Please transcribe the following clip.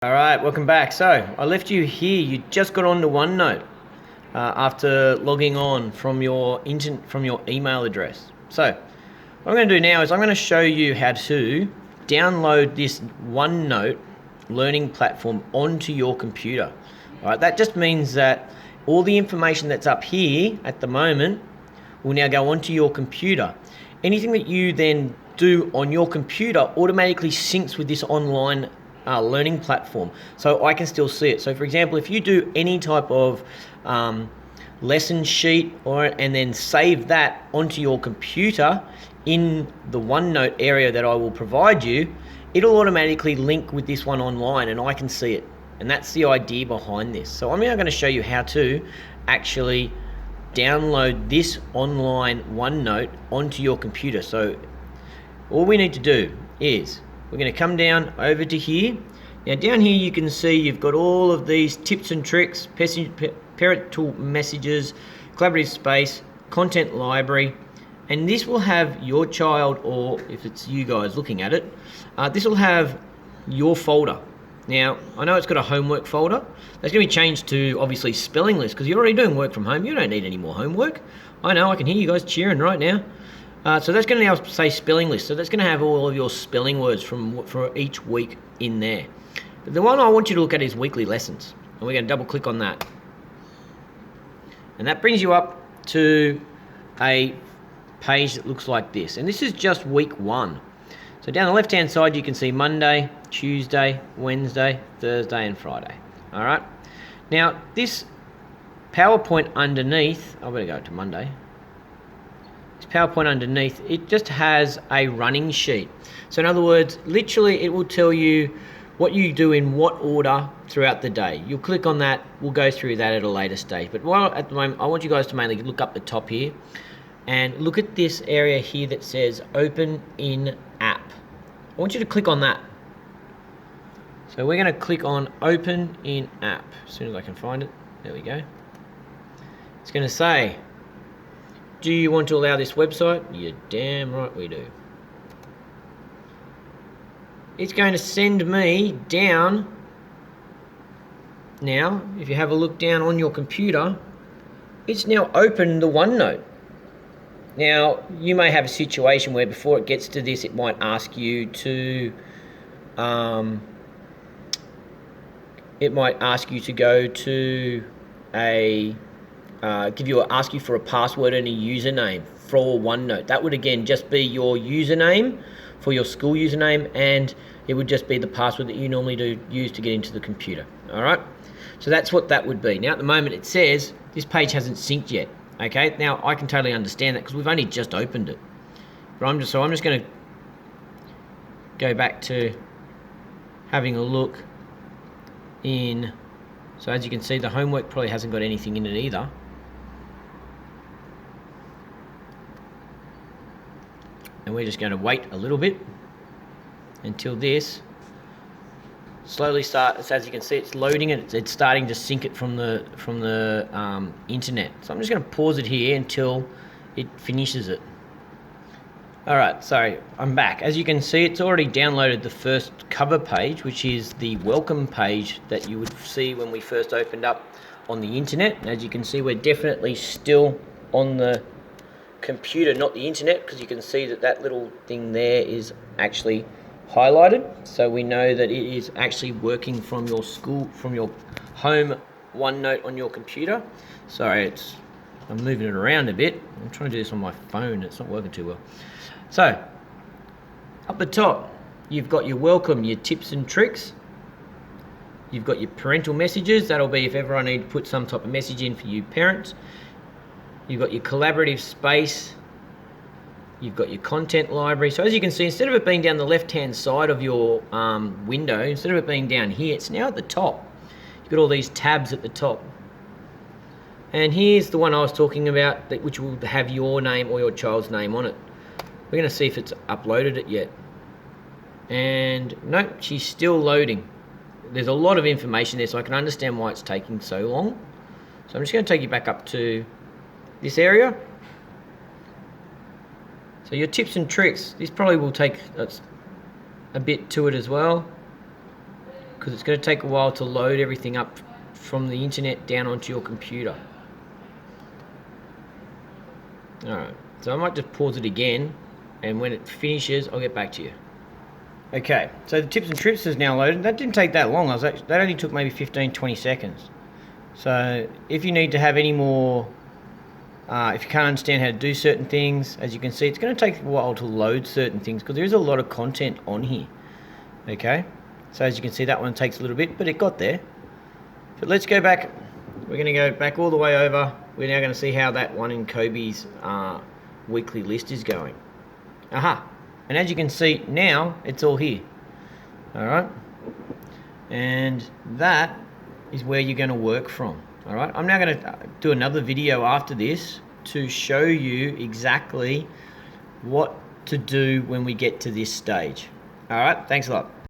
All right, welcome back. So I left you here. You just got onto OneNote after logging on from your email address. So what I'm going to do now is I'm going to show you how to download this OneNote learning platform onto your computer. All right, that just means that all the information that's up here at the moment will now go onto your computer. Anything that you then do on your computer automatically syncs with this online learning platform, so I can still see it. So for example, if you do any type of lesson sheet and then save that onto your computer in the OneNote area that I will provide you, it'll automatically link with this one online and I can see it. And that's the idea behind this. So I'm now going to show you how to actually download this online OneNote onto your computer. So all we need to do is we're going to come down over to here. Now down here you can see you've got all of these tips and tricks, parental messages, collaborative space, content library, and this will have your child, or if it's you guys looking at it, this will have your folder. Now I know it's got a homework folder. That's going to be changed to obviously spelling list because you're already doing work from home. You don't need any more homework. I know, I can hear you guys cheering right now. So that's going to now say spelling list. So that's going to have all of your spelling words for each week in there. But the one I want you to look at is weekly lessons. And we're going to double click on that. And that brings you up to a page that looks like this. And this is just week 1. So down the left hand side you can see Monday, Tuesday, Wednesday, Thursday and Friday. Alright. Now this PowerPoint underneath, I'm going to go to Monday. PowerPoint underneath, it just has a running sheet. So in other words, literally it will tell you what you do in what order throughout the day. You'll click on that, we'll go through that at a later stage. But while at the moment, I want you guys to mainly look up the top here and look at this area here that says Open in App. I want you to click on that. So we're going to click on Open in App as soon as I can find it. There we go. It's going to say, do you want to allow this website? You're damn right we do. It's going to send me down. Now, if you have a look down on your computer, it's now opened the OneNote. Now, you may have a situation where before it gets to this, it might ask you to go to a ask you for a password and a username for OneNote. That would again just be your username for your school username, and it would just be the password that you normally use to get into the computer. All right, so that's what that would be. Now at the moment it says this page hasn't synced yet. Okay, now I can totally understand that because we've only just opened it. But I'm just going to go back to having a look in. So as you can see, the homework probably hasn't got anything in it either. And we're just going to wait a little bit until this slowly starts. As you can see, it's loading it. It's starting to sync it from the internet. So I'm just going to pause it here until it finishes it. All right, so I'm back. As you can see, it's already downloaded the first cover page, which is the welcome page that you would see when we first opened up on the internet. And as you can see, we're definitely still on the computer, not the internet, because you can see that that little thing there is actually highlighted. So we know that it is actually working from your school, from your home OneNote on your computer. Sorry, I'm moving it around a bit. I'm trying to do this on my phone. It's not working too well. So, up the top, you've got your welcome, your tips and tricks. You've got your parental messages. That'll be if ever I need to put some type of message in for you parents. You've got your collaborative space. You've got your content library. So as you can see, instead of it being down the left-hand side of your window, instead of it being down here, it's now at the top. You've got all these tabs at the top. And here's the one I was talking about, which will have your name or your child's name on it. We're going to see if it's uploaded it yet. And nope, she's still loading. There's a lot of information there, so I can understand why it's taking so long. So I'm just going to take you back up to this area. So your tips and tricks, this probably will take a bit to it as well. because it's going to take a while to load everything up from the internet down onto your computer. Alright, so I might just pause it again, and when it finishes I'll get back to you. Okay, so the tips and trips is now loaded. That didn't take that long. That only took maybe 15-20 seconds. So if you need to have any more, if you can't understand how to do certain things, as you can see, it's going to take a while to load certain things because there is a lot of content on here. Okay, so as you can see, that one takes a little bit, but it got there. But let's go back. We're going to go back all the way over. We're now going to see how that one in Kobe's weekly list is going. Aha! And as you can see now, it's all here. Alright? And that is where you're going to work from. Alright? I'm now going to do another video after this to show you exactly what to do when we get to this stage. Alright? Thanks a lot.